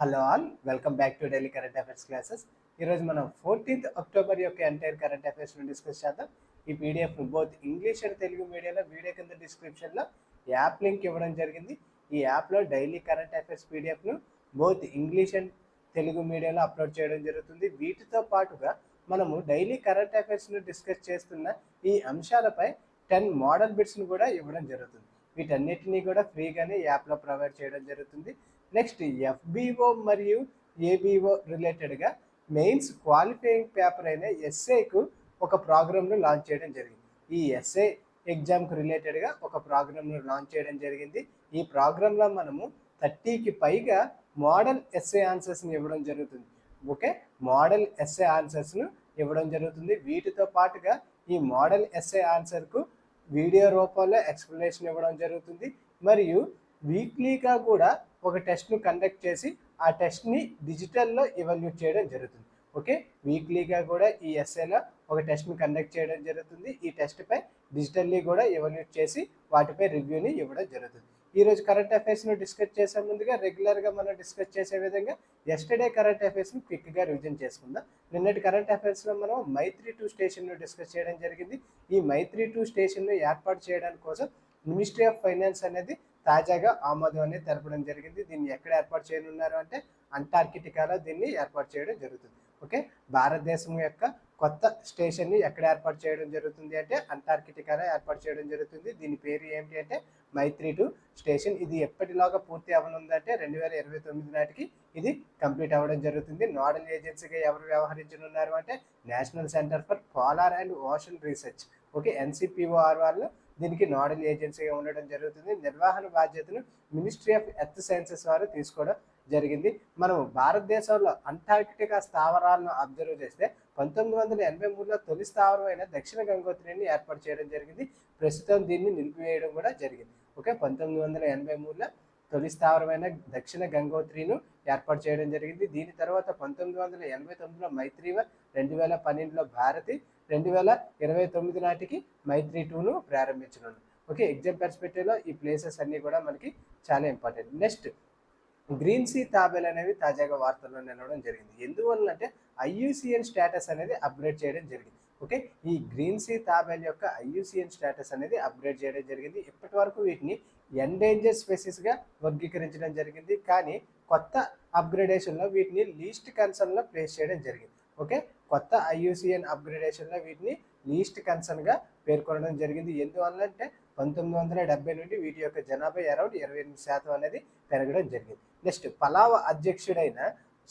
Hello all, welcome back to daily current affairs classes. ఈరోజు మనం 14th October యొక్క entire current అఫైర్స్ను discuss చేద్దాం. ఈ పీడిఎఫ్ను బోత్ ఇంగ్లీష్ అండ్ తెలుగు మీడియాలో వీడియో కింద డిస్క్రిప్షన్లో యాప్ లింక్ ఇవ్వడం జరిగింది. ఈ యాప్లో డైలీ కరెంట్ అఫైర్స్ పీడిఎఫ్ను బోత్ ఇంగ్లీష్ అండ్ తెలుగు మీడియాలో అప్లోడ్ చేయడం జరుగుతుంది. వీటితో పాటుగా మనము డైలీ కరెంట్ అఫైర్స్ను డిస్కస్ చేస్తున్న ఈ అంశాలపై 10 మోడల్ బిట్స్ను కూడా ఇవ్వడం జరుగుతుంది. వీటన్నిటినీ కూడా ఫ్రీగానే యాప్లో ప్రొవైడ్ చేయడం జరుగుతుంది. నెక్స్ట్ ఎఫ్బిఓ మరియు ఏబిఓ రిలేటెడ్గా మెయిన్స్ క్వాలిఫైయింగ్ పేపర్ అయిన ఎస్ఏకు ఒక ప్రోగ్రామ్ను లాంచ్ చేయడం జరిగింది. ఈ ఎస్ఏ ఎగ్జామ్కి రిలేటెడ్గా ఒక ప్రోగ్రామ్ను లాంచ్ చేయడం జరిగింది. ఈ ప్రోగ్రాంలో మనము 30కి పైగా మోడల్ ఎస్ఏ ఆన్సర్స్ని ఇవ్వడం జరుగుతుంది. ఓకే, మోడల్ ఎస్ఏ ఆన్సర్స్ను ఇవ్వడం జరుగుతుంది. వీటితో పాటుగా ఈ మోడల్ ఎస్ఏ ఆన్సర్కు వీడియో రూపంలో ఎక్స్ప్లెనేషన్ ఇవ్వడం జరుగుతుంది. మరియు వీక్లీగా కూడా ఒక టెస్ట్ను కండక్ట్ చేసి ఆ టెస్ట్ని డిజిటల్లో ఎవాల్యూట్ చేయడం జరుగుతుంది. ఓకే, వీక్లీగా కూడా ఈ ఎస్ఏలో ఒక టెస్ట్ని కండక్ట్ చేయడం జరుగుతుంది. ఈ టెస్ట్పై డిజిటల్లీ కూడా ఎవాల్యూట్ చేసి వాటిపై రివ్యూని ఇవ్వడం జరుగుతుంది. ఈరోజు కరెంట్ అఫైర్స్ను డిస్కస్ చేసే ముందుగా రెగ్యులర్గా మనం డిస్కస్ చేసే విధంగా ఎస్టర్డే కరెంట్ అఫైర్స్ను క్విక్గా రివిజన్ చేసుకుందాం. నిన్నటి కరెంట్ అఫైర్స్లో మనం మైత్రి 2 స్టేషన్ను డిస్కస్ చేయడం జరిగింది. ఈ మైత్రి 2 స్టేషన్ను ఏర్పాటు చేయడానికి కోసం మినిస్ట్రీ ఆఫ్ ఫైనాన్స్ అనేది తాజాగా ఆమోదం అనేది తెలపడం జరిగింది. దీన్ని ఎక్కడ ఏర్పాటు చేయనున్నారు అంటే అంటార్కిటికాలో దీన్ని ఏర్పాటు చేయడం జరుగుతుంది. ఓకే, భారతదేశం యొక్క కొత్త స్టేషన్ని ఎక్కడ ఏర్పాటు చేయడం జరుగుతుంది అంటే అంటార్కిటికాలో ఏర్పాటు చేయడం జరుగుతుంది. దీని పేరు ఏంటి అంటే మైత్రి 2 స్టేషన్. ఇది ఎప్పటిలాగా పూర్తి అవ్వనుందంటే 2029 నాటికి ఇది కంప్లీట్ అవ్వడం జరుగుతుంది. నోడల్ ఏజెన్సీగా ఎవరు వ్యవహరించనున్నారు అంటే national centre for polar and ocean research, okay, NCPOR వాళ్ళు దీనికి నోడల్ ఏజెన్సీగా ఉండడం జరుగుతుంది. నిర్వహణ బాధ్యతను మినిస్ట్రీ ఆఫ్ ఎర్త్ సైన్సెస్ వారు తీసుకోవడం జరిగింది. మనం భారతదేశంలో అంటార్కిటికా స్థావరాలను అబ్జర్వ్ చేస్తే 1983లో తొలి స్థావరమైన దక్షిణ గంగోత్రిని ఏర్పాటు చేయడం జరిగింది. ప్రస్తుతం దీన్ని నిలిపివేయడం కూడా జరిగింది. ఓకే, 1983లో తొలి స్థావరమైన దక్షిణ గంగోత్రిను ఏర్పాటు చేయడం జరిగింది. దీని తర్వాత 1989లో మైత్రి, 2012లో భారతి, 2029 నాటికి మైత్రి 2ను ప్రారంభించనుంది. ఓకే, ఎగ్జామ్ పర్స్పెక్టివ్లో ఈ ప్లేసెస్ అన్నీ కూడా మనకి చాలా ఇంపార్టెంట్. నెక్స్ట్, గ్రీన్ సీ తాబేలు అనేవి తాజాగా వార్తల్లో నిలవడం జరిగింది. ఎందువల్ల అంటే ఐయుసిఎన్ స్టేటస్ అనేది అప్గ్రేడ్ చేయడం జరిగింది. ఓకే, ఈ గ్రీన్ సీ తాబేలు యొక్క ఐయుసిఎన్ స్టేటస్ అనేది అప్గ్రేడ్ చేయడం జరిగింది. ఇప్పటి వరకు వీటిని ఎండేంజర్ స్పెసీస్గా వర్గీకరించడం జరిగింది. కానీ కొత్త అప్గ్రేడేషన్లో వీటిని లీస్ట్ కన్సర్న్లో ప్లేస్ చేయడం జరిగింది. ఓకే, కొత్త ఐయుసిఎన్ అప్గ్రేడేషన్లో వీటిని లీస్ట్ కన్సర్న్గా పేర్కొనడం జరిగింది. ఎందువల్ల అంటే 1970 నుండి వీటి యొక్క జనాభా అరౌండ్ 28% అనేది పెరగడం జరిగింది. నెక్స్ట్, పలావ్ అధ్యక్షుడైన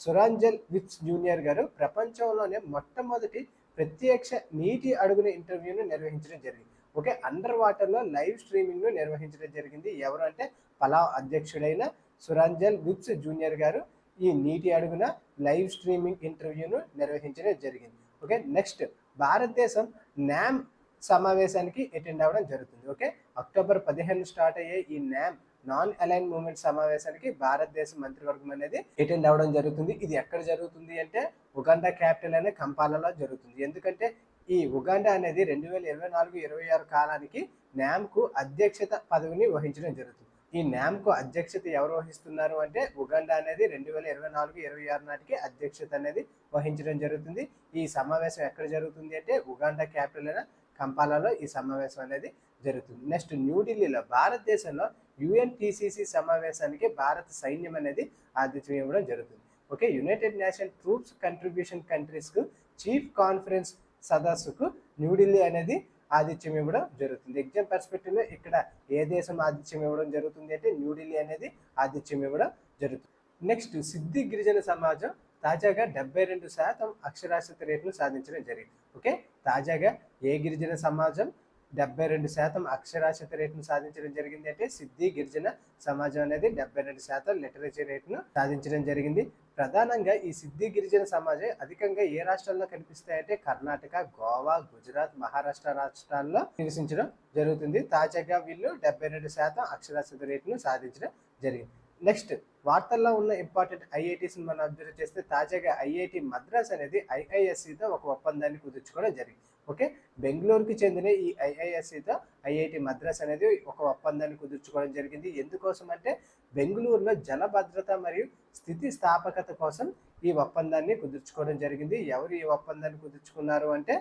సురాంజల్ విప్స్ జూనియర్ గారు ప్రపంచంలోనే మొట్టమొదటి ప్రత్యక్ష నీటి అడుగున ఇంటర్వ్యూను నిర్వహించడం జరిగింది. ఓకే, అండర్ వాటర్లో లైవ్ స్ట్రీమింగ్ను నిర్వహించడం జరిగింది. ఎవరు అంటే పలావ్ అధ్యక్షుడైన సురాంజల్ విప్స్ జూనియర్ గారు ఈ నీటి అడుగున లైవ్ స్ట్రీమింగ్ ఇంటర్వ్యూను నిర్వహించడం జరిగింది. ఓకే, నెక్స్ట్, భారతదేశం నామ్ సమావేశానికి అటెండ్ అవ్వడం జరుగుతుంది. ఓకే, అక్టోబర్ 15 స్టార్ట్ అయ్యే ఈ నామ్ నాన్ అలైన్ మూవ్మెంట్ సమావేశానికి భారతదేశ మంత్రివర్గం అనేది అటెండ్ అవ్వడం జరుగుతుంది. ఇది ఎక్కడ జరుగుతుంది అంటే ఉగాండా క్యాపిటల్ అనే కంపాలలో జరుగుతుంది. ఎందుకంటే ఈ ఉగాండా అనేది 2024-26 కాలానికి నామ్కు అధ్యక్షత పదవిని వహించడం జరుగుతుంది. ఈ నామ్కు అధ్యక్షత ఎవరు వహిస్తున్నారు అంటే ఉగాండా అనేది 2024-26 నాటికి అధ్యక్షత అనేది వహించడం జరుగుతుంది. ఈ సమావేశం ఎక్కడ జరుగుతుంది అంటే ఉగాండా క్యాపిటల్ అయిన కంపాలలో ఈ సమావేశం అనేది జరుగుతుంది. నెక్స్ట్, న్యూఢిల్లీలో భారతదేశంలో యుఎన్టీసీసీ సమావేశానికి భారత సైన్యం అనేది ఆతిథ్యం ఇవ్వడం జరుగుతుంది. Okay, United Nation troops contribution కంట్రీస్కు చీఫ్ కాన్ఫరెన్స్ సదస్సుకు న్యూఢిల్లీ అనేది ఆతిథ్యం ఇవ్వడం జరుగుతుంది. ఎగ్జామ్ పర్స్పెక్టివ్లో ఇక్కడ ఏ దేశం ఆతిథ్యం ఇవ్వడం జరుగుతుంది అంటే న్యూఢిల్లీ అనేది ఆతిథ్యం ఇవ్వడం జరుగుతుంది. నెక్స్ట్, సిద్ధి గిరిజన సమాజం తాజాగా 72% అక్షరాస్యత రేటును సాధించడం జరిగింది. ఓకే, తాజాగా ఏ గిరిజన సమాజం 72% అక్షరాస్యత రేటును సాధించడం జరిగింది అంటే సిద్ధి గిరిజన సమాజం అనేది 72% లిటరసీ రేటును సాధించడం జరిగింది. ప్రధానంగా ఈ సిద్ధి గిరిజన సమాజం అధికంగా ఏ రాష్ట్రాల్లో కనిపిస్తాయంటే కర్ణాటక, గోవా, గుజరాత్, మహారాష్ట్ర రాష్ట్రాల్లో నివసించడం జరుగుతుంది. తాజాగా వీళ్ళు 72% అక్షరాస్యత రేటును సాధించడం జరిగింది. నెక్స్ట్, వార్తల్లో ఉన్న ఇంపార్టెంట్ ఐఐటీస్ని మనం అబ్జర్వ్ చేస్తే తాజాగా ఐఐటి మద్రాస్ అనేది ఐఐఎస్సితో ఒక ఒప్పందాన్ని కుదుర్చుకోవడం జరిగింది. ఓకే, బెంగళూరుకి చెందిన ఈ ఐఐఎస్సితో ఐఐటి మద్రాస్ అనేది ఒక ఒప్పందాన్ని కుదుర్చుకోవడం జరిగింది. ఎందుకోసం అంటే బెంగళూరులో జల భద్రత మరియు స్థితిస్థాపకత కోసం ఈ ఒప్పందాన్ని కుదుర్చుకోవడం జరిగింది. ఎవరు ఈ ఒప్పందాన్ని కుదుర్చుకున్నారు అంటే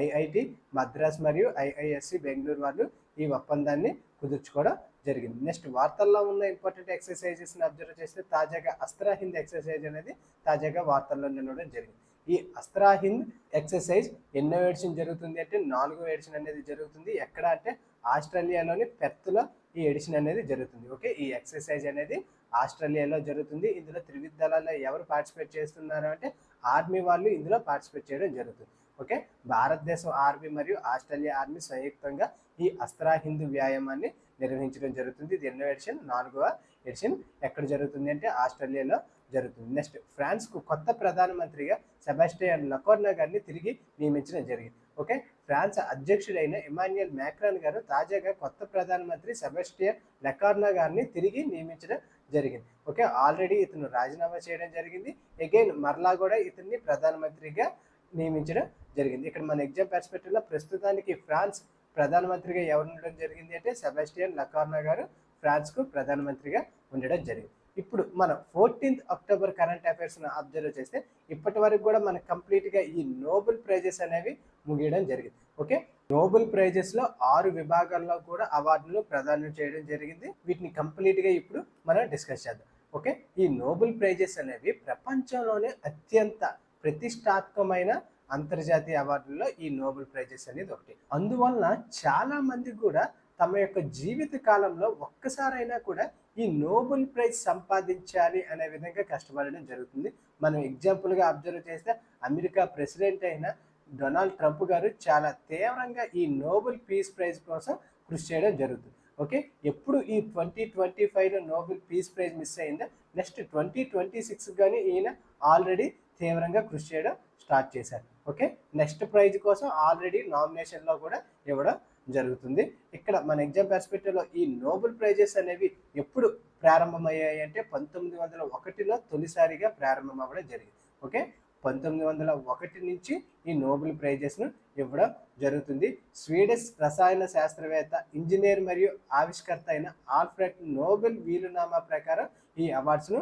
ఐఐటి మద్రాస్ మరియు ఐఐఎస్సి బెంగళూరు వాళ్ళు ఈ ఒప్పందాన్ని కుదుర్చుకోవడం జరిగింది. నెక్స్ట్ వార్తల్లో ఉన్న ఇంపార్టెంట్ ఎక్సర్సైజెస్ని అబ్జర్వ్ చేస్తే తాజాగా అస్త్రా హింద్ ఎక్సర్సైజ్ అనేది తాజాగా వార్తల్లో నిలవడం జరిగింది. ఈ అస్త్రా హింద్ ఎక్సర్సైజ్ ఎన్నో ఎడిషన్ జరుగుతుంది అంటే 4వ ఎడిషన్ అనేది జరుగుతుంది. ఎక్కడ అంటే ఆస్ట్రేలియాలోని పెర్త్లో ఈ ఎడిషన్ అనేది జరుగుతుంది. ఓకే, ఈ ఎక్సర్సైజ్ అనేది ఆస్ట్రేలియాలో జరుగుతుంది. ఇందులో త్రివిధ దళాల్లో ఎవరు పార్టిసిపేట్ చేస్తున్నారు అంటే ఆర్మీ వాళ్ళు ఇందులో పార్టిసిపేట్ చేయడం జరుగుతుంది. ఓకే, భారతదేశం ఆర్మీ మరియు ఆస్ట్రేలియా ఆర్మీ సంయుక్తంగా ఈ అస్త్రా హింద్ వ్యాయామాన్ని నిర్వహించడం జరుగుతుంది. ఇది ఎన్నో ఎడిషన్? 4వ ఎడిషన్. ఎక్కడ జరుగుతుంది అంటే ఆస్ట్రేలియాలో జరుగుతుంది. నెక్స్ట్ ఫ్రాన్స్కు కొత్త ప్రధానమంత్రిగా సెబాస్టియన్ లెకోర్నా గారిని తిరిగి నియమించడం జరిగింది. ఓకే, ఫ్రాన్స్ అధ్యక్షుడైన ఇమాన్యుయల్ మ్యాక్రాన్ గారు తాజాగా కొత్త ప్రధానమంత్రి సెబాస్టియన్ లెకోర్నా గారిని తిరిగి నియమించడం జరిగింది. ఓకే, ఆల్రెడీ ఇతను రాజీనామా చేయడం జరిగింది. అగైన్ మరలా కూడా ఇతన్ని ప్రధానమంత్రిగా నియమించడం జరిగింది. ఇక్కడ మన ఎగ్జామ్ పర్స్పెక్టివ్లో ప్రస్తుతానికి ఫ్రాన్స్ ప్రధానమంత్రిగా ఎవరు ఉండడం జరిగింది అంటే సెబాస్టియన్ లెకోర్నా గారు ఫ్రాన్స్కు ప్రధానమంత్రిగా ఉండడం జరిగింది. ఇప్పుడు మనం 14th అక్టోబర్ కరెంట్ అఫైర్స్ను అబ్జర్వ్ చేస్తే ఇప్పటి వరకు కూడా మనకు కంప్లీట్గా ఈ నోబెల్ ప్రైజెస్ అనేవి ముగియడం జరిగింది. ఓకే, నోబెల్ ప్రైజెస్లో 6 విభాగాల్లో కూడా అవార్డులు ప్రదానం చేయడం జరిగింది. వీటిని కంప్లీట్గా ఇప్పుడు మనం డిస్కస్ చేద్దాం. ఓకే, ఈ నోబెల్ ప్రైజెస్ అనేవి ప్రపంచంలోనే అత్యంత ప్రతిష్టాత్మకమైన అంతర్జాతీయ అవార్డుల్లో ఈ నోబెల్ ప్రైజెస్ అనేది ఒకటి. అందువలన చాలా మంది కూడా తమ యొక్క జీవిత కాలంలో ఒక్కసారైనా కూడా ఈ నోబెల్ ప్రైజ్ సంపాదించాలి అనే విధంగా కష్టపడడం జరుగుతుంది. మనం ఎగ్జాంపుల్గా అబ్జర్వ్ చేస్తే అమెరికా ప్రెసిడెంట్ అయిన డొనాల్డ్ ట్రంప్ గారు చాలా తీవ్రంగా ఈ నోబెల్ పీస్ ప్రైజ్ కోసం కృషి చేయడం జరుగుతుంది. ఓకే, ఎప్పుడు ఈ 2025లో నోబెల్ పీస్ ప్రైజ్ మిస్ అయిందో నెక్స్ట్ 2026 కానీ ఈయన ఆల్రెడీ తీవ్రంగా కృషి చేయడం స్టార్ట్ చేశారు. ఓకే, నెక్స్ట్ ప్రైజ్ కోసం ఆల్రెడీ నామినేషన్లో కూడా ఇవ్వడం జరుగుతుంది. ఇక్కడ మన ఎగ్జామ్ పర్స్పెక్టివ్లో ఈ నోబెల్ ప్రైజెస్ అనేవి ఎప్పుడు ప్రారంభమయ్యాయి అంటే 1901లో తొలిసారిగా ప్రారంభం అవ్వడం జరిగింది. ఓకే, 1901 నుంచి ఈ నోబెల్ ప్రైజెస్ను ఇవ్వడం జరుగుతుంది. స్వీడిష్ రసాయన శాస్త్రవేత్త, ఇంజనీర్ మరియు ఆవిష్కర్త అయిన ఆల్ఫ్రెడ్ నోబెల్ వీలునామా ప్రకారం ఈ అవార్డ్స్ను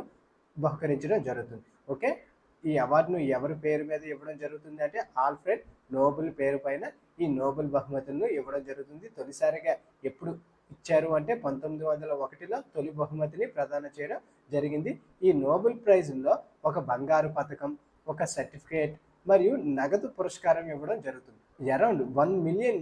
బహుకరించడం జరుగుతుంది. ఓకే, ఈ అవార్డును ఎవరి పేరు మీద ఇవ్వడం జరుగుతుంది అంటే ఆల్ఫ్రెడ్ నోబెల్ పేరు పైన ఈ నోబెల్ బహుమతులను ఇవ్వడం జరుగుతుంది. తొలిసారిగా ఎప్పుడు ఇచ్చారు అంటే 1901లో తొలి బహుమతిని ప్రదానం చేయడం జరిగింది. ఈ నోబెల్ ప్రైజ్లో ఒక బంగారు పథకం, ఒక సర్టిఫికేట్ మరియు నగదు పురస్కారం ఇవ్వడం జరుగుతుంది. అరౌండ్ $1 మిలియన్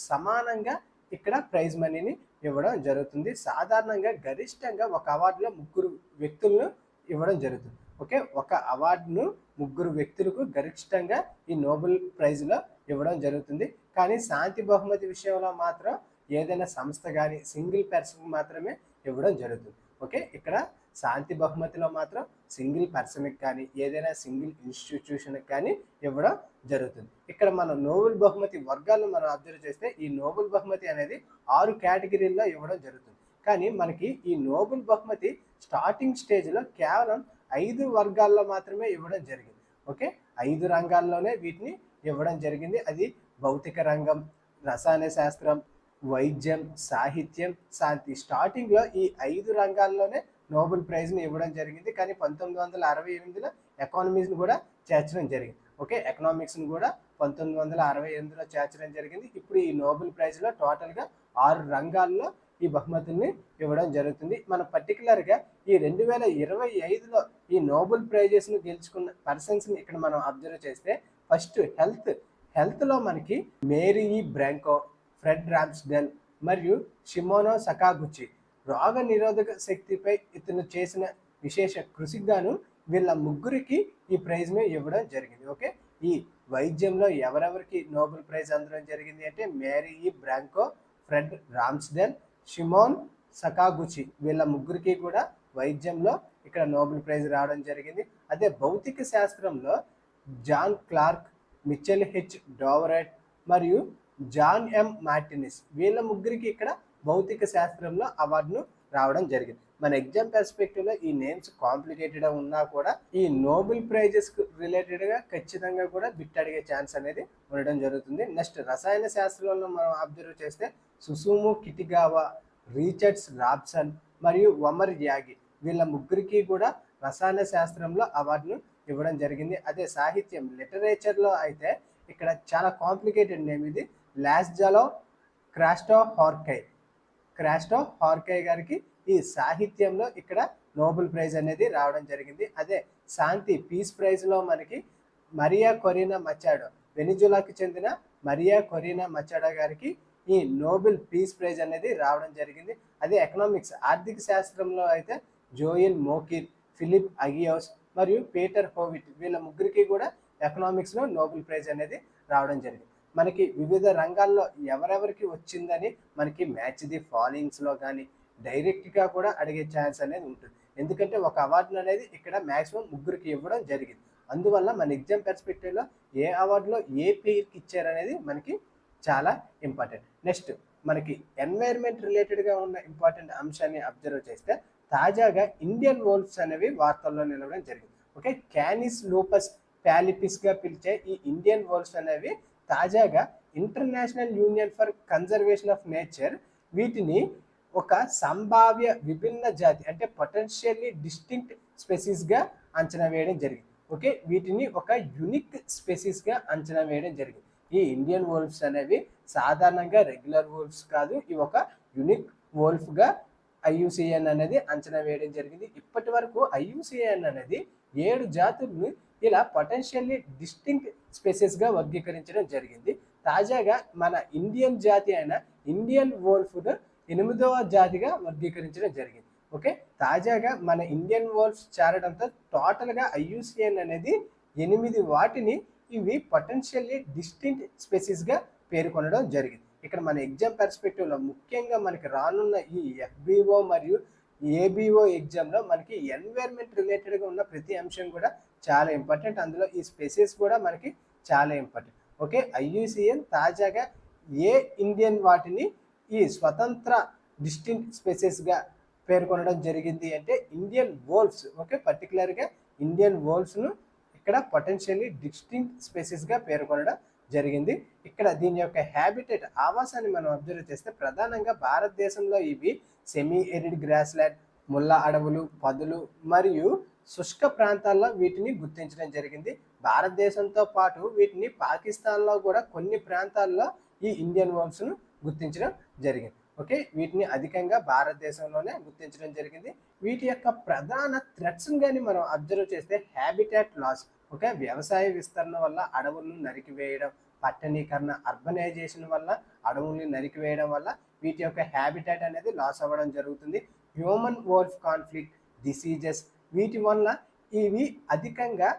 సమానంగా ఇక్కడ ప్రైజ్ మనీని ఇవ్వడం జరుగుతుంది. సాధారణంగా గరిష్టంగా ఒక అవార్డులో 3 వ్యక్తులను ఇవ్వడం జరుగుతుంది. ఓకే, ఒక అవార్డును 3 వ్యక్తులకు గరిష్టంగా ఈ నోబెల్ ప్రైజ్లో ఇవ్వడం జరుగుతుంది. కానీ శాంతి బహుమతి విషయంలో మాత్రం ఏదైనా సంస్థ కానీ సింగిల్ పర్సన్కి మాత్రమే ఇవ్వడం జరుగుతుంది. ఓకే, ఇక్కడ శాంతి బహుమతిలో మాత్రం సింగిల్ పర్సన్కి కానీ ఏదైనా సింగిల్ ఇన్స్టిట్యూషన్కి కానీ ఇవ్వడం జరుగుతుంది. ఇక్కడ మనం నోబెల్ బహుమతి వర్గాలను మనం అబ్జర్వ్ చేస్తే ఈ నోబెల్ బహుమతి అనేది 6 కేటగిరీల్లో ఇవ్వడం జరుగుతుంది. కానీ మనకి ఈ నోబెల్ బహుమతి స్టార్టింగ్ స్టేజ్లో కేవలం 5 వర్గాల్లో మాత్రమే ఇవ్వడం జరిగింది. ఓకే, 5 రంగాల్లోనే వీటిని ఇవ్వడం జరిగింది. అది భౌతిక రంగం, రసాయన శాస్త్రం, వైద్యం, సాహిత్యం, శాంతి. స్టార్టింగ్లో ఈ 5 రంగాల్లోనే నోబెల్ ప్రైజ్ని ఇవ్వడం జరిగింది. కానీ 1968లో ఎకానమీస్ని కూడా చేర్చడం జరిగింది. ఓకే, ఎకనామిక్స్ని కూడా 1968లో చేర్చడం జరిగింది. ఇప్పుడు ఈ నోబెల్ ప్రైజ్లో టోటల్గా 6 రంగాల్లో ఈ బహుమతుల్ని ఇవ్వడం జరుగుతుంది. మన పర్టికులర్గా ఈ 2025లో ఈ నోబెల్ ప్రైజెస్ను గెలుచుకున్న పర్సన్స్ని ఇక్కడ మనం అబ్జర్వ్ చేస్తే ఫస్ట్ హెల్త్లో మనకి మేరీ బ్రాంకో, ఫ్రెడ్ రామ్స్డెల్ మరియు షిమోనో సకాగుచి. రోగ నిరోధక శక్తిపై ఇతను చేసిన విశేష కృషికి గాను వీళ్ళ ముగ్గురికి ఈ ప్రైజ్ను ఇవ్వడం జరిగింది. ఓకే, ఈ వైద్యంలో ఎవరెవరికి నోబెల్ ప్రైజ్ అందడం జరిగింది అంటే Mary Brunkow, Fred Ramsdell, Shimon Sakaguchi. వీళ్ళ ముగ్గురికి కూడా వైద్యంలో ఇక్కడ నోబెల్ ప్రైజ్ రావడం జరిగింది. అదే భౌతిక శాస్త్రంలో జాన్ క్లార్క్, మిచెల్ హెచ్ డోవరెట్ మరియు జాన్ ఎం మార్టినిస్. వీళ్ళ ముగ్గురికి ఇక్కడ భౌతిక శాస్త్రంలో అవార్డును రావడం జరిగింది. మన ఎగ్జామ్ పర్స్పెక్టివ్లో ఈ నేమ్స్ కాంప్లికేటెడ్ ఉన్నా కూడా ఈ నోబెల్ ప్రైజెస్ రిలేటెడ్గా ఖచ్చితంగా కూడా బిట్ అడిగే ఛాన్స్ అనేది ఉండడం జరుగుతుంది. నెక్స్ట్ రసాయన శాస్త్రంలో మనం అబ్జర్వ్ చేస్తే సుసుము కిటిగావా, రీచర్డ్స్ రాబ్సన్ మరియు వమర్ యాగి వీళ్ళ ముగ్గురికి కూడా రసాయన శాస్త్రంలో అవార్డును ఇవ్వడం జరిగింది. అదే సాహిత్యం లిటరేచర్లో అయితే ఇక్కడ చాలా కాంప్లికేటెడ్ నేమ్ ఇది, లాస్జలో క్రాస్టో హార్కై గారికి ఈ సాహిత్యంలో ఇక్కడ నోబెల్ ప్రైజ్ అనేది రావడం జరిగింది. అదే శాంతి పీస్ ప్రైజ్లో మనకి మరియా కొరీనా మచాడో, వెనిజులాకి చెందిన మరియా కొరీనా మచాడో గారికి ఈ నోబెల్ పీస్ ప్రైజ్ అనేది రావడం జరిగింది. అదే ఎకనామిక్స్ ఆర్థిక శాస్త్రంలో అయితే జోయిల్ మోకిర్, ఫిలిప్ అగియోస్ మరియు పీటర్ హోవిట్ వీళ్ళ ముగ్గురికి కూడా ఎకనామిక్స్లో నోబెల్ ప్రైజ్ అనేది రావడం జరిగింది. మనకి వివిధ రంగాల్లో ఎవరెవరికి వచ్చిందని మనకి మ్యాచ్ ది ఫాలోయింగ్స్లో కానీ డైరెక్ట్గా కూడా అడిగే ఛాన్స్ అనేది ఉంటుంది. ఎందుకంటే ఒక అవార్డు అనేది ఇక్కడ మ్యాక్సిమం ముగ్గురికి ఇవ్వడం జరిగింది. అందువల్ల మన ఎగ్జామ్ పర్స్పెక్టివ్లో ఏ అవార్డులో ఏ పేరుకి ఇచ్చారనేది మనకి చాలా ఇంపార్టెంట్. నెక్స్ట్ మనకి ఎన్వైర్న్మెంట్ రిలేటెడ్గా ఉన్న ఇంపార్టెంట్ అంశాన్ని అబ్జర్వ్ చేస్తే తాజాగా ఇండియన్ వోల్ఫ్స్ అనేవి వార్తల్లో నిలవడం జరిగింది. ఓకే, క్యానిస్ లూపస్ ప్యాలిపిస్గా పిలిచే ఈ ఇండియన్ వోల్ఫ్స్ అనేవి తాజాగా international union for conservation of nature వీటిని ఒక సంభావ్య విభిన్న జాతి అంటే పొటెన్షియల్లీ డిస్టింక్ట్ స్పెసీస్గా అంచనా వేయడం జరిగింది. ఓకే, వీటిని ఒక యునిక్ స్పెసీస్గా అంచనా వేయడం జరిగింది. ఈ ఇండియన్ వోల్ఫ్స్ అనేవి సాధారణంగా రెగ్యులర్ వోల్ఫ్స్ కాదు, ఇవి ఒక యునిక్ వోల్ఫ్గా ఐయుసిఎన్ అనేది అంచనా వేయడం జరిగింది. ఇప్పటి వరకు ఐయుసిఎన్ అనేది 7 జాతులను ఇలా పొటెన్షియల్లీ డిస్టింక్ట్ స్పెసెస్గా వర్గీకరించడం జరిగింది. తాజాగా మన ఇండియన్ జాతి అయిన ఇండియన్ వోల్ఫ్ను 8వ జాతిగా వర్గీకరించడం జరిగింది. ఓకే, తాజాగా మన ఇండియన్ వోల్ఫ్స్ చేరడంతో టోటల్గా ఐయుసిఎన్ అనేది 8 వాటిని ఇవి పొటెన్షియల్లీ డిస్టింక్ట్ స్పెసీస్గా పేర్కొనడం జరిగింది. ఇక్కడ మన ఎగ్జామ్ పర్స్పెక్టివ్లో ముఖ్యంగా మనకి రానున్న ఈ ఎఫ్బిఓ మరియు ఏబిఓ ఎగ్జామ్లో మనకి ఎన్వైర్న్మెంట్ రిలేటెడ్గా ఉన్న ప్రతి అంశం కూడా చాలా ఇంపార్టెంట్. అందులో ఈ స్పెసీస్ కూడా మనకి చాలా ఇంపార్టెంట్. ఓకే, ఐయుసిఎన్ తాజాగా ఏ ఇండియన్ వాటిని ఈ స్వతంత్ర డిస్టింక్ట్ స్పెసీస్గా పేర్కొనడం జరిగింది అంటే ఇండియన్ వోల్ఫ్స్. ఓకే, పర్టికులర్గా ఇండియన్ వోల్ఫ్స్ను ఇక్కడ పొటెన్షియల్లీ డిస్టింక్ట్ స్పెసీస్గా పేర్కొనడం జరిగింది. ఇక్కడ దీని యొక్క హ్యాబిటేట్ ఆవాసాన్ని మనం అబ్జర్వ్ చేస్తే ప్రధానంగా భారతదేశంలో ఇవి సెమీ ఎరిడ్ గ్రాస్లాండ్, ముళ్ళ అడవులు, పదులు మరియు శుష్క ప్రాంతాల్లో వీటిని గుర్తించడం జరిగింది. భారతదేశంతో పాటు వీటిని పాకిస్తాన్లో కూడా కొన్ని ప్రాంతాల్లో ఈ ఇండియన్ వోల్ఫ్స్ను గుర్తించడం జరిగింది. ఓకే, వీటిని అధికంగా భారతదేశంలోనే గుర్తించడం జరిగింది. వీటి యొక్క ప్రధాన థ్రెట్స్ని కానీ మనం అబ్జర్వ్ చేస్తే హ్యాబిటాట్ లాస్. ఓకే, వ్యవసాయ విస్తరణ వల్ల అడవులను నరికివేయడం, పట్టణీకరణ అర్బనైజేషన్ వల్ల అడవుల్ని నరికివేయడం వల్ల వీటి యొక్క హ్యాబిటాట్ అనేది లాస్ అవ్వడం జరుగుతుంది. హ్యూమన్ వోల్ఫ్ కాన్ఫ్లిక్ట్, డిసీజెస్ వీటి వల్ల ఇవి అధికంగా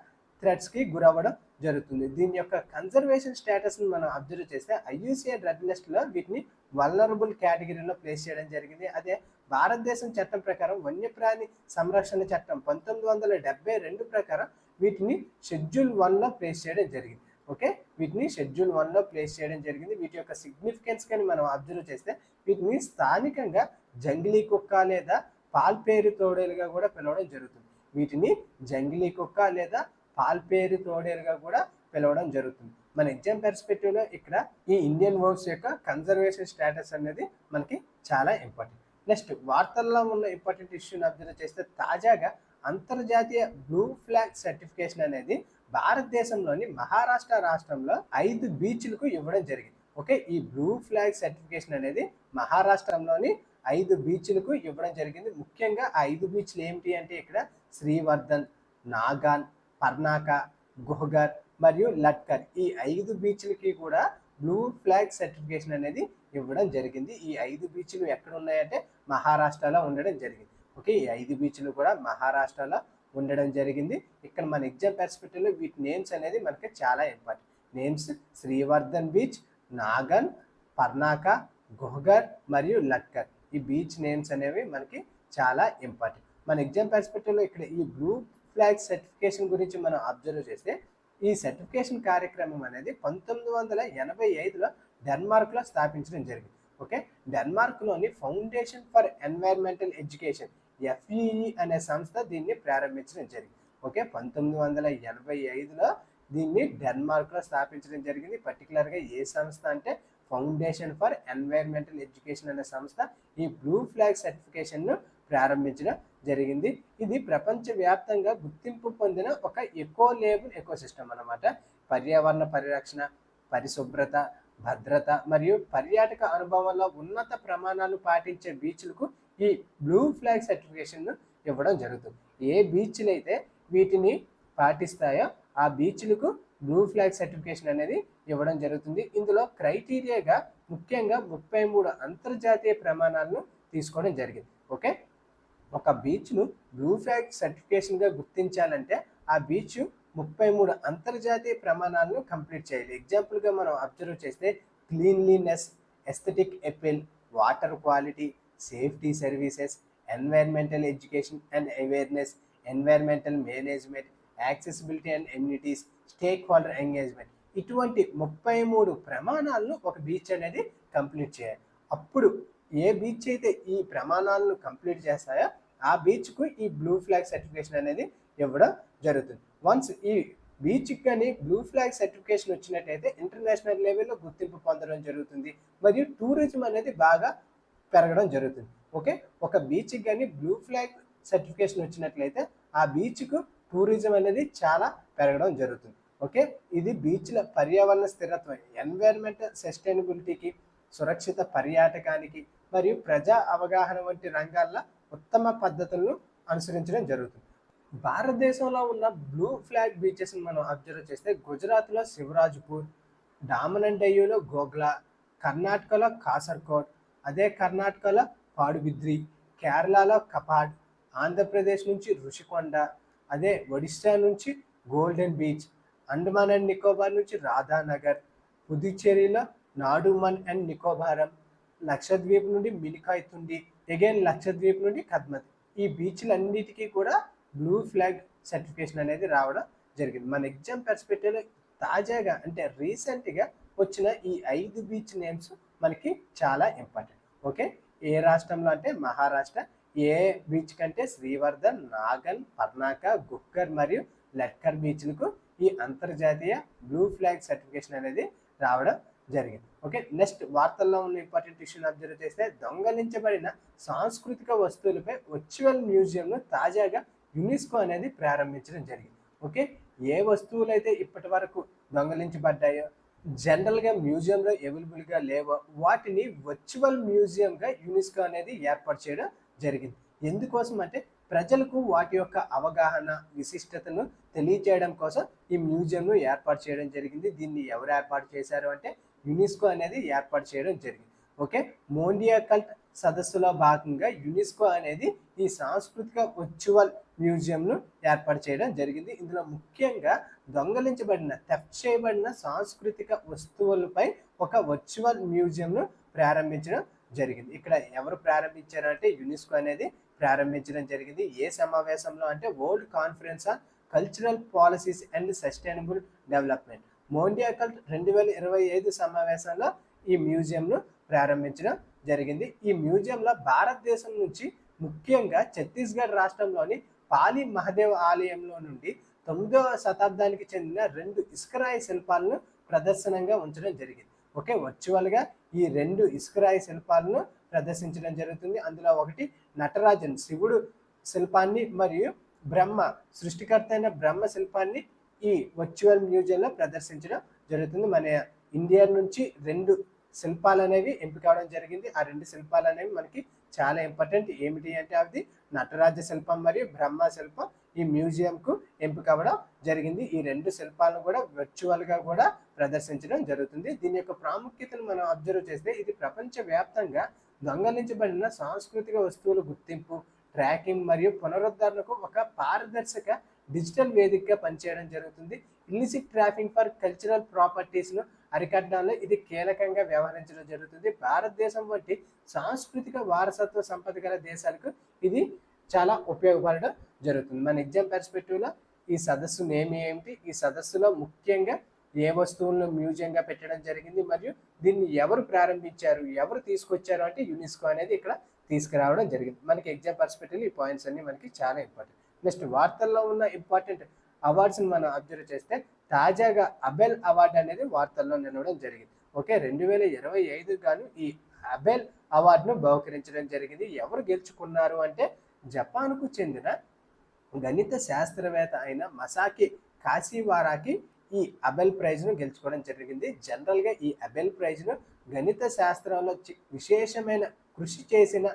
థ్రెట్స్కి గురవ్వడం జరుగుతుంది. దీని యొక్క కన్జర్వేషన్ స్టేటస్ని మనం అబ్జర్వ్ చేస్తే ఐయుసిఎన్ రెడ్ లిస్ట్లో వీటిని వల్నరబుల్ కేటగిరీలో ప్లేస్ చేయడం జరిగింది. అదే భారతదేశం చట్టం ప్రకారం వన్యప్రాణి సంరక్షణ చట్టం 1972 ప్రకారం వీటిని షెడ్యూల్ 1లో ప్లేస్ చేయడం జరిగింది. ఓకే, వీటిని షెడ్యూల్ 1లో ప్లేస్ చేయడం జరిగింది. వీటి యొక్క సిగ్నిఫికెన్స్ కానీ మనం అబ్జర్వ్ చేస్తే వీటిని స్థానికంగా జంగిలీ కుక్క లేదా పాల్పేరు తోడేలుగా కూడా పిలవడం జరుగుతుంది. వీటిని జంగిలీ కుక్క లేదా పాల్పేరు తోడేలుగా కూడా పిలవడం జరుగుతుంది. మన ఎగ్జామ్ పర్స్పెక్టివ్లో ఇక్కడ ఈ ఇండియన్ వోల్ఫ్స్ యొక్క కన్జర్వేషన్ స్టేటస్ అనేది మనకి చాలా ఇంపార్టెంట్. నెక్స్ట్ వార్తల్లో ఉన్న ఇంపార్టెంట్ ఇష్యూని అబ్జర్వ్ చేస్తే తాజాగా అంతర్జాతీయ బ్లూ ఫ్లాగ్ సర్టిఫికేషన్ అనేది భారతదేశంలోని మహారాష్ట్ర రాష్ట్రంలో 5 బీచ్లకు ఇవ్వడం జరిగింది. ఓకే, ఈ బ్లూ ఫ్లాగ్ సర్టిఫికేషన్ అనేది మహారాష్ట్రంలోని 5 బీచ్లకు ఇవ్వడం జరిగింది. ముఖ్యంగా ఆ 5 బీచ్లు ఏమిటి అంటే ఇక్కడ శ్రీవర్ధన్, నాగాన్, పర్నాకా, గుహగర్ మరియు లట్కర్ ఈ 5 బీచ్లకి కూడా బ్లూ ఫ్లాగ్ సర్టిఫికేషన్ అనేది ఇవ్వడం జరిగింది. ఈ 5 బీచ్లు ఎక్కడ ఉన్నాయంటే మహారాష్ట్రలో ఉండడం జరిగింది. ఓకే, ఈ 5 బీచ్లు కూడా మహారాష్ట్రలో ఉండడం జరిగింది. ఇక్కడ మన ఎగ్జామ్ పర్స్పెక్టివ్లో వీటి నేమ్స్ అనేది మనకి చాలా ఇంపార్టెంట్. నేమ్స్ శ్రీవర్ధన్ బీచ్, నాగన్, పర్నాకా, గుహగర్ మరియు లట్కర్ ఈ బీచ్ నేమ్స్ అనేవి మనకి చాలా ఇంపార్టెంట్. మన ఎగ్జామ్ పర్స్పెక్టివ్లో ఇక్కడ ఈ బ్లూ ఫ్లాగ్ సర్టిఫికేషన్ గురించి మనం అబ్జర్వ్ చేస్తే ఈ సర్టిఫికేషన్ కార్యక్రమం అనేది 1985లో డెన్మార్క్లో స్థాపించడం జరిగింది. ఓకే, డెన్మార్క్లోని foundation for environmental education FEE అనే సంస్థ దీన్ని ప్రారంభించడం జరిగింది. ఓకే, 1985లో దీన్ని డెన్మార్క్లో స్థాపించడం జరిగింది. పర్టికులర్గా ఏ సంస్థ అంటే ఫౌండేషన్ ఫర్ ఎన్వైర్మెంటల్ ఎడ్యుకేషన్ అనే సంస్థ ఈ బ్లూ ఫ్లాగ్ సర్టిఫికేషన్ను ప్రారంభించడం జరిగింది. ఇది ప్రపంచవ్యాప్తంగా గుర్తింపు పొందిన ఒక ఎకో లేబుల్ ఎకోసిస్టమ్ అన్నమాట. పర్యావరణ పరిరక్షణ, పరిశుభ్రత, భద్రత మరియు పర్యాటక అనుభవంలో ఉన్నత ప్రమాణాలు పాటించే బీచ్లకు ఈ బ్లూ ఫ్లాగ్ సర్టిఫికేషన్ను ఇవ్వడం జరుగుతుంది. ఏ బీచ్లు అయితే వీటిని పాటిస్తాయో ఆ బీచ్లకు బ్లూ ఫ్లాగ్ సర్టిఫికేషన్ అనేది ఇవ్వడం జరుగుతుంది. ఇందులో క్రైటీరియాగా ముఖ్యంగా 33 అంతర్జాతీయ ప్రమాణాలను తీసుకోవడం జరిగింది. ఓకే, ఒక బీచ్ను బ్లూ ఫ్లాగ్ సర్టిఫికేషన్గా గుర్తించాలంటే ఆ బీచ్ 33 అంతర్జాతీయ ప్రమాణాలను కంప్లీట్ చేయాలి. ఎగ్జాంపుల్గా మనం అబ్జర్వ్ చేస్తే cleanliness, aesthetic appeal, water quality, safety services, environmental education and awareness, environmental management, accessibility and amenities, stake holder engagement, ఇటువంటి 33 ప్రమాణాలను ఒక బీచ్ అనేది కంప్లీట్ చేయాలి. అప్పుడు ఏ బీచ్ అయితే ఈ ప్రమాణాలను కంప్లీట్ చేస్తాయో ఆ బీచ్కు ఈ బ్లూ ఫ్లాగ్ సర్టిఫికేషన్ అనేది ఇవ్వడం జరుగుతుంది. వన్స్ ఈ బీచ్కి కానీ బ్లూ ఫ్లాగ్ సర్టిఫికేషన్ వచ్చినట్టయితే ఇంటర్నేషనల్ లెవెల్లో గుర్తింపు పొందడం జరుగుతుంది మరియు టూరిజం అనేది బాగా పెరగడం జరుగుతుంది. ఓకే, ఒక బీచ్కి కానీ బ్లూ ఫ్లాగ్ సర్టిఫికేషన్ వచ్చినట్లయితే ఆ బీచ్కు టూరిజం అనేది చాలా పెరగడం జరుగుతుంది. ఓకే, ఇది బీచ్ల పర్యావరణ స్థిరత్వం, ఎన్వైర్మెంటల్ సస్టైనబిలిటీకి, సురక్షిత పర్యాటకానికి మరియు ప్రజా అవగాహన వంటి రంగాల్లో ఉత్తమ పద్ధతులను అనుసరించడం జరుగుతుంది. భారతదేశంలో ఉన్న బ్లూ ఫ్లాగ్ బీచెస్ని మనం అబ్జర్వ్ చేస్తే గుజరాత్లో శివరాజ్పూర్, డామన్ అండ్ డయ్యూలో గోగ్లా, కర్ణాటకలో కాసర్కోట్, అదే కర్ణాటకలో పాడుబిద్రి, కేరళలో కపాడ్, ఆంధ్రప్రదేశ్ నుంచి రుషికొండ, అదే ఒడిశా నుంచి golden beach, Andaman and Nicobar నుంచి రాధానగర్, పుదుచ్చేరిలో నాడుమన్ అండ్ నికోబారం, లక్షద్వీప్ నుండి మినికాయ్ తుండి, అగైన్ లక్షద్వీప్ నుండి కద్మతి. ఈ బీచ్లన్నిటికీ కూడా బ్లూ ఫ్లాగ్ సర్టిఫికేషన్ అనేది రావడం జరిగింది. మన ఎగ్జామ్ పర్స్పెక్టివ్లో తాజాగా అంటే రీసెంట్గా వచ్చిన ఈ 5 బీచ్ నేమ్స్ మనకి చాలా ఇంపార్టెంట్. ఓకే, ఏ రాష్ట్రంలో అంటే మహారాష్ట్ర, ఏ బీచ్ కంటే శ్రీవర్ధన్, నాగన్, పర్నాక, గుక్కర్ మరియు లట్కర్ బీచ్లకు ఈ అంతర్జాతీయ బ్లూ ఫ్లాగ్ సర్టిఫికేషన్ అనేది రావడం జరిగింది. ఓకే, నెక్స్ట్ వార్తల్లో ఉన్న ఇంపార్టెంట్ ఇష్యూని అబ్జర్వ్ చేస్తే దొంగలించబడిన సాంస్కృతిక వస్తువులపై వర్చువల్ మ్యూజియంను తాజాగా యునెస్కో అనేది ప్రారంభించడం జరిగింది. ఓకే, ఏ వస్తువులు అయితే ఇప్పటి వరకు దొంగలించబడ్డాయో, జనరల్గా మ్యూజియంలో అవైలబుల్గా లేవో వాటిని వర్చువల్ మ్యూజియంగా యునెస్కో అనేది ఏర్పాటు చేయడం జరిగింది. ఎందుకోసం అంటే ప్రజలకు వాటి యొక్క అవగాహన, విశిష్టతను తెలియచేయడం కోసం ఈ మ్యూజియంను ఏర్పాటు చేయడం జరిగింది. దీన్ని ఎవరు ఏర్పాటు చేశారు అంటే యునెస్కో అనేది ఏర్పాటు చేయడం జరిగింది. ఓకే, మోండియా కల్ట్ సదస్సులో భాగంగా యునెస్కో అనేది ఈ సాంస్కృతిక వర్చువల్ మ్యూజియంను ఏర్పాటు చేయడం జరిగింది. ఇందులో ముఖ్యంగా దొంగలించబడిన, థెఫ్ట్ చేయబడిన సాంస్కృతిక వస్తువులపై ఒక వర్చువల్ మ్యూజియంను ప్రారంభించడం జరిగింది. ఇక్కడ ఎవరు ప్రారంభించారు అంటే యునెస్కో అనేది ప్రారంభించడం జరిగింది. ఏ సమావేశంలో అంటే world conference on cultural policies and sustainable development, Mondiacult 2025 సమావేశంలో ఈ మ్యూజియంను ప్రారంభించడం జరిగింది. ఈ మ్యూజియంలో భారతదేశం నుంచి ముఖ్యంగా ఛత్తీస్గఢ్ రాష్ట్రంలోని పాలి మహదేవ్ ఆలయంలో నుండి 9వ శతాబ్దానికి చెందిన 2 ఇసుకరాయి శిల్పాలను ప్రదర్శనంగా ఉంచడం జరిగింది. ఓకే, వర్చువల్గా ఈ 2 ఇసుకరాయి శిల్పాలను ప్రదర్శించడం జరుగుతుంది. అందులో ఒకటి నటరాజన్ శివుడు శిల్పాన్ని మరియు బ్రహ్మ సృష్టికర్త అయిన బ్రహ్మ శిల్పాన్ని ఈ వర్చువల్ మ్యూజియంలో ప్రదర్శించడం జరుగుతుంది. మన ఇండియా నుంచి 2 శిల్పాలు అనేవి ఎంపిక అవడం జరిగింది. ఆ 2 శిల్పాలు అనేవి మనకి చాలా ఇంపార్టెంట్. ఏమిటి అంటే అది నటరాజ శిల్పం మరియు బ్రహ్మ శిల్పం ఈ మ్యూజియంకు ఎంపిక అవ్వడం జరిగింది. ఈ 2 శిల్పాలను కూడా వర్చువల్గా కూడా ప్రదర్శించడం జరుగుతుంది. దీని యొక్క ప్రాముఖ్యతను మనం అబ్జర్వ్ చేస్తే ఇది ప్రపంచవ్యాప్తంగా దొంగలించబడిన సాంస్కృతిక వస్తువుల గుర్తింపు, ట్రాకింగ్ మరియు పునరుద్ధరణకు ఒక పారదర్శక డిజిటల్ వేదికగా పనిచేయడం జరుగుతుంది. ఇల్లిసిట్ ట్రాఫింగ్ ఫర్ కల్చరల్ ప్రాపర్టీస్ను అరికట్టడంలో ఇది కీలకంగా వ్యవహరించడం జరుగుతుంది. భారతదేశం వంటి సాంస్కృతిక వారసత్వ సంపద గల దేశాలకు ఇది చాలా ఉపయోగపడడం జరుగుతుంది. మన ఎగ్జామ్ పర్స్పెక్టివ్లో ఈ సదస్సు నేమ్ ఏమిటి, ఈ సదస్సులో ముఖ్యంగా ఏ వస్తువులను మ్యూజియంగా పెట్టడం జరిగింది మరియు దీన్ని ఎవరు ప్రారంభించారు, ఎవరు తీసుకొచ్చారు అంటే యునెస్కో అనేది ఇక్కడ తీసుకురావడం జరిగింది. మనకి ఎగ్జామ్ పర్స్పెక్టివ్ ఈ పాయింట్స్ అన్ని మనకి చాలా ఇంపార్టెంట్. నెక్స్ట్ వార్తల్లో ఉన్న ఇంపార్టెంట్ అవార్డ్స్ని మనం అబ్జర్వ్ చేస్తే తాజాగా అబెల్ అవార్డు అనేది వార్తల్లో నిలవడం జరిగింది. ఓకే, 2025 గాను ఈ అబెల్ అవార్డును బహుకరించడం జరిగింది. ఎవరు గెలుచుకున్నారు అంటే జపాన్కు చెందిన గణిత శాస్త్రవేత్త అయిన మసాకి కాశీవారాకి ఈ అబెల్ ప్రైజ్ను గెలుచుకోవడం జరిగింది. జనరల్గా ఈ అబెల్ ప్రైజ్ను గణిత శాస్త్రంలో విశేషమైన కృషి చేసిన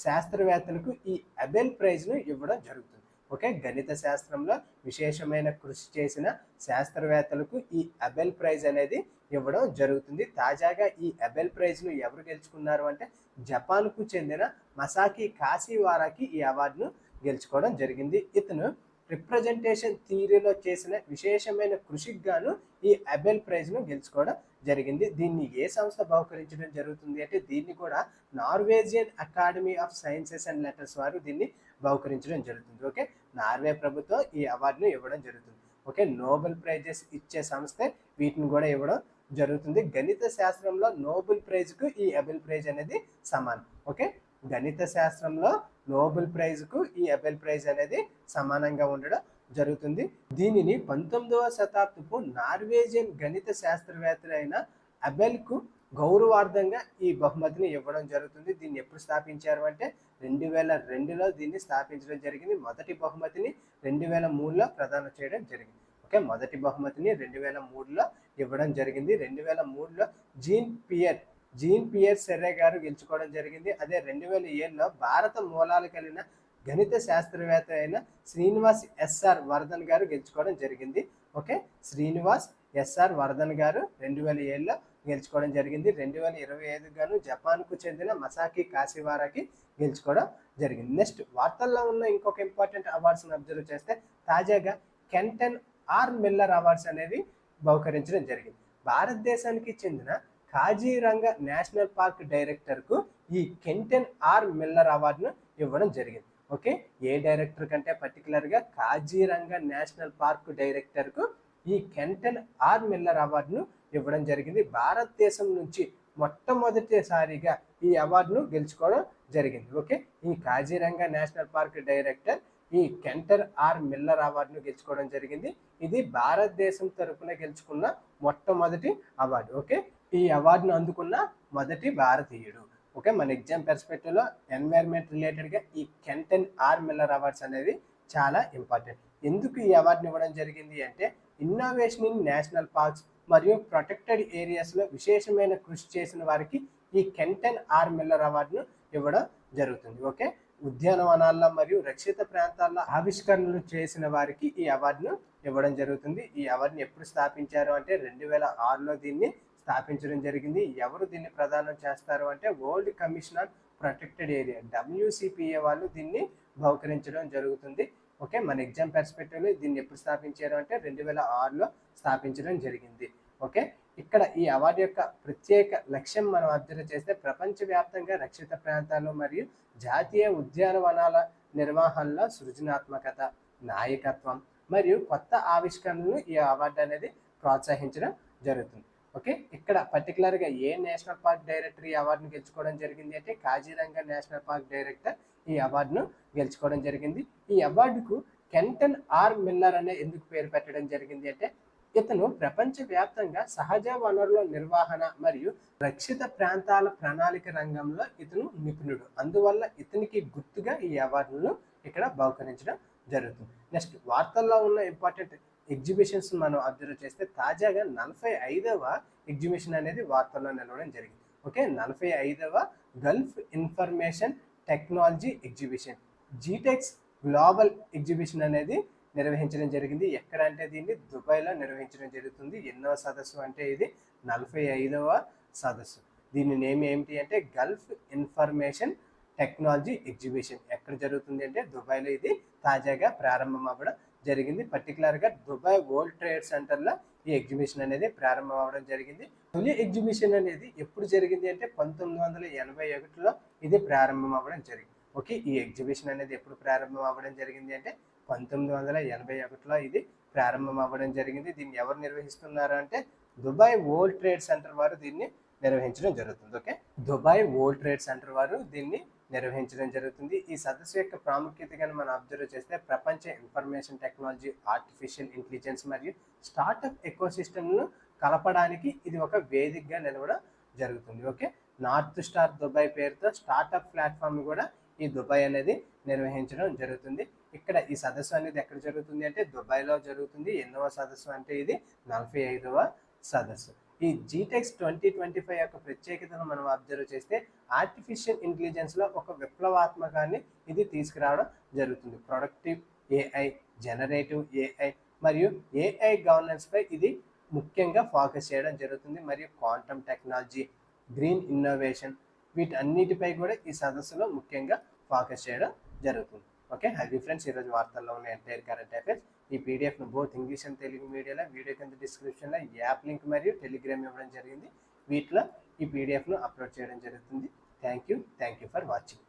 శాస్త్రవేత్తలకు ఈ అబెల్ ప్రైజ్ను ఇవ్వడం జరుగుతుంది. ఓకే, గణిత శాస్త్రంలో విశేషమైన కృషి చేసిన శాస్త్రవేత్తలకు ఈ అబెల్ ప్రైజ్ అనేది ఇవ్వడం జరుగుతుంది. తాజాగా ఈ అబెల్ ప్రైజ్ను ఎవరు గెలుచుకున్నారు అంటే జపాన్కు చెందిన మసాకి కాశీవారాకి ఈ అవార్డును గెలుచుకోవడం జరిగింది. ఇతను రిప్రజెంటేషన్ థియరీలో చేసిన విశేషమైన కృషికి గాను ఈ అబెల్ ప్రైజ్ను గెలుచుకోవడం జరిగింది. దీన్ని ఏ సంస్థ బహుకరించడం జరుగుతుంది అంటే దీన్ని కూడా Norwegian academy of sciences and letters వారు దీన్ని బహుకరించడం జరుగుతుంది. ఓకే, నార్వే ప్రభుత్వం ఈ అవార్డును ఇవ్వడం జరుగుతుంది. ఓకే, నోబెల్ ప్రైజెస్ ఇచ్చే సంస్థే వీటిని కూడా ఇవ్వడం జరుగుతుంది. గణిత శాస్త్రంలో నోబెల్ ప్రైజ్కు ఈ అబెల్ ప్రైజ్ అనేది సమానం. ఓకే, గణిత శాస్త్రంలో నోబెల్ ప్రైజ్కు ఈ అబెల్ ప్రైజ్ అనేది సమానంగా ఉండడం జరుగుతుంది. దీనిని 19వ శతాబ్దపు నార్వేజియన్ గణిత శాస్త్రవేత్త అయిన అబెల్కు గౌరవార్థంగా ఈ బహుమతిని ఇవ్వడం జరుగుతుంది. దీన్ని ఎప్పుడు స్థాపించారు అంటే 2002లో దీన్ని స్థాపించడం జరిగింది. మొదటి బహుమతిని 2003లో ప్రదానం చేయడం జరిగింది. ఓకే, మొదటి బహుమతిని 2003లో ఇవ్వడం జరిగింది. 2003లో జీన్ పియర్ సెర్రే గారు గెలుచుకోవడం జరిగింది. అదే 2007లో భారత మూలాలు కలిగిన గణిత శాస్త్రవేత్త అయిన శ్రీనివాస్ ఎస్ఆర్ వర్ధన్ గారు గెలుచుకోవడం జరిగింది. ఓకే, శ్రీనివాస్ ఎస్ఆర్ వర్ధన్ గారు 2007లో గెలుచుకోవడం జరిగింది. 2025 గాను జపాన్కు చెందిన మసాకి కాశీవారాకి గెలుచుకోవడం జరిగింది. నెక్స్ట్ వార్తల్లో ఉన్న ఇంకొక ఇంపార్టెంట్ అవార్డ్స్ని అబ్జర్వ్ చేస్తే తాజాగా కెంటన్ ఆర్ మిల్లర్ అవార్డ్స్ అనేవి బహుకరించడం జరిగింది. భారతదేశానికి చెందిన కాజీరంగా నేషనల్ పార్క్ డైరెక్టర్కు ఈ కెంటన్ ఆర్ మిల్లర్ అవార్డును ఇవ్వడం జరిగింది. ఓకే, ఏ డైరెక్టర్ కంటే పర్టికులర్గా కాజీరంగా నేషనల్ పార్క్ డైరెక్టర్కు ఈ కెంటన్ ఆర్ మిల్లర్ అవార్డును ఇవ్వడం జరిగింది. భారతదేశం నుంచి మొట్టమొదటిసారిగా ఈ అవార్డును గెలుచుకోవడం జరిగింది. ఓకే, ఈ కాజీరంగా నేషనల్ పార్క్ డైరెక్టర్ ఈ కెంటన్ ఆర్ మిల్లర్ అవార్డును గెలుచుకోవడం జరిగింది. ఇది భారతదేశం తరపున గెలుచుకున్న మొట్టమొదటి అవార్డు. ఓకే, ఈ అవార్డును అందుకున్న మొదటి భారతీయుడు. ఓకే, మన ఎగ్జామ్ పర్స్పెక్టివ్లో ఎన్వైర్న్మెంట్ రిలేటెడ్గా ఈ కెంటన్ ఆర్ మిల్లర్ అవార్డ్స్ అనేవి చాలా ఇంపార్టెంట్. ఎందుకు ఈ అవార్డుని ఇవ్వడం జరిగింది అంటే ఇన్నోవేషన్ ఇన్ నేషనల్ పార్క్స్ మరియు ప్రొటెక్టెడ్ ఏరియాస్లో విశేషమైన కృషి చేసిన వారికి ఈ కెంటన్ ఆర్ మిల్లర్ అవార్డును ఇవ్వడం జరుగుతుంది. ఓకే, ఉద్యానవనాల్లో మరియు రక్షిత ప్రాంతాల్లో ఆవిష్కరణలు చేసిన వారికి ఈ అవార్డును ఇవ్వడం జరుగుతుంది. ఈ అవార్డుని ఎప్పుడు స్థాపించారు అంటే 2006లో దీన్ని స్థాపించడం జరిగింది. ఎవరు దీన్ని ప్రదానం చేస్తారు అంటే world commission on protected area WCPA వాళ్ళు దీన్ని బహుకరించడం జరుగుతుంది. ఓకే, మన ఎగ్జామ్ పర్స్పెక్టివ్లో దీన్ని ఎప్పుడు స్థాపించారు అంటే 2006లో స్థాపించడం జరిగింది. ఓకే, ఇక్కడ ఈ అవార్డు యొక్క ప్రత్యేక లక్ష్యం మనం అబ్జర్వ్ చేస్తే ప్రపంచవ్యాప్తంగా రక్షిత ప్రాంతాలు మరియు జాతీయ ఉద్యానవనాల నిర్వహణలో సృజనాత్మకత, నాయకత్వం మరియు కొత్త ఆవిష్కరణలు ఈ అవార్డు అనేది ప్రోత్సహించడం జరుగుతుంది. ఓకే, ఇక్కడ పర్టికులర్గా ఏ నేషనల్ పార్క్ డైరెక్టర్ ఈ అవార్డును గెలుచుకోవడం జరిగింది అంటే కాజీరంగా నేషనల్ పార్క్ డైరెక్టర్ ఈ అవార్డును గెలుచుకోవడం జరిగింది. ఈ అవార్డుకు కెంటన్ ఆర్ మిల్లర్ అనే ఎందుకు పేరు పెట్టడం జరిగింది అంటే ఇతను ప్రపంచవ్యాప్తంగా సహజ వనరుల నిర్వహణ మరియు రక్షిత ప్రాంతాల ప్రణాళిక రంగంలో ఇతను నిపుణుడు. అందువల్ల ఇతనికి గుర్తుగా ఈ అవార్డులను ఇక్కడ బహుకరించడం జరుగుతుంది. నెక్స్ట్ వార్తల్లో ఉన్న ఇంపార్టెంట్ ఎగ్జిబిషన్స్ మనం అబ్జర్వ్ చేస్తే తాజాగా 45వ ఎగ్జిబిషన్ అనేది వార్తల్లో నిలవడం జరిగింది. ఓకే, 45వ Gulf information technology exhibition GITEX global exhibition అనేది నిర్వహించడం జరిగింది. ఎక్కడ అంటే దీన్ని దుబాయ్లో నిర్వహించడం జరుగుతుంది. ఎన్నో సదస్సు అంటే ఇది 45వ సదస్సు. దీని నేమ్ ఏమిటి అంటే గల్ఫ్ ఇన్ఫర్మేషన్ టెక్నాలజీ ఎగ్జిబిషన్. ఎక్కడ జరుగుతుంది అంటే దుబాయ్లో ఇది తాజాగా ప్రారంభం అవ్వడం జరిగింది. పర్టికులర్గా దుబాయ్ వరల్డ్ ట్రేడ్ సెంటర్లో ఈ ఎగ్జిబిషన్ అనేది ప్రారంభం అవ్వడం జరిగింది. తొలి ఎగ్జిబిషన్ అనేది ఎప్పుడు జరిగింది అంటే 1981లో ఇది ప్రారంభం అవ్వడం జరిగింది. ఓకే, ఈ ఎగ్జిబిషన్ అనేది ఎప్పుడు ప్రారంభం అవ్వడం జరిగింది అంటే 1981లో ఇది ప్రారంభం అవ్వడం జరిగింది. దీన్ని ఎవరు నిర్వహిస్తున్నారు అంటే దుబాయ్ వరల్డ్ ట్రేడ్ సెంటర్ వారు దీన్ని నిర్వహించడం జరుగుతుంది. Okay, Dubai world trade centre వారు దీన్ని నిర్వహించడం జరుగుతుంది. ఈ సదస్సు యొక్క ప్రాముఖ్యత కానీ మనం అబ్జర్వ్ చేస్తే ప్రపంచ ఇన్ఫర్మేషన్ టెక్నాలజీ, ఆర్టిఫిషియల్ ఇంటెలిజెన్స్ మరియు స్టార్టప్ ఎకోసిస్టమ్ను కలపడానికి ఇది ఒక వేదికగా నిలవడం జరుగుతుంది. ఓకే, నార్త్ స్టార్ దుబాయ్ పేరుతో స్టార్టప్ ప్లాట్ఫామ్ కూడా ఈ దుబాయ్ అనేది నిర్వహించడం జరుగుతుంది. ఇక్కడ ఈ సదస్సు అనేది ఎక్కడ జరుగుతుంది అంటే దుబాయ్లో జరుగుతుంది. ఎన్నవ సదస్సు అంటే ఇది 45వ సదస్సు. ఈ జీటెక్స్ 2025 యొక్క ప్రత్యేకతను మనం అబ్జర్వ్ చేస్తే ఆర్టిఫిషియల్ ఇంటెలిజెన్స్లో ఒక విప్లవాత్మకాన్ని ఇది తీసుకురావడం జరుగుతుంది. ప్రొడక్టివ్ ఏఐ, జనరేటివ్ ఏఐ మరియు ఏఐ గవర్నెన్స్పై ఇది ముఖ్యంగా ఫోకస్ చేయడం జరుగుతుంది. మరియు క్వాంటమ్ టెక్నాలజీ, గ్రీన్ ఇన్నోవేషన్ వీటన్నిటిపై కూడా ఈ సదస్సులో ముఖ్యంగా ఫోకస్ చేయడం జరుగుతుంది. ఓకే, అది ఫ్రెండ్స్ ఈరోజు వార్తల్లో ఉన్న ఎంటైర్ కరెంట్ అఫైర్స్. ఈ పీడిఎఫ్ను బోత్ ఇంగ్లీష్ అండ్ తెలుగు మీడియాలో వీడియో కింద డిస్క్రిప్షన్లో యాప్ లింక్ మరియు టెలిగ్రామ్ ఇవ్వడం జరిగింది. వీటిలో ఈ పీడిఎఫ్ను అప్లోడ్ చేయడం జరుగుతుంది. Thank you for watching.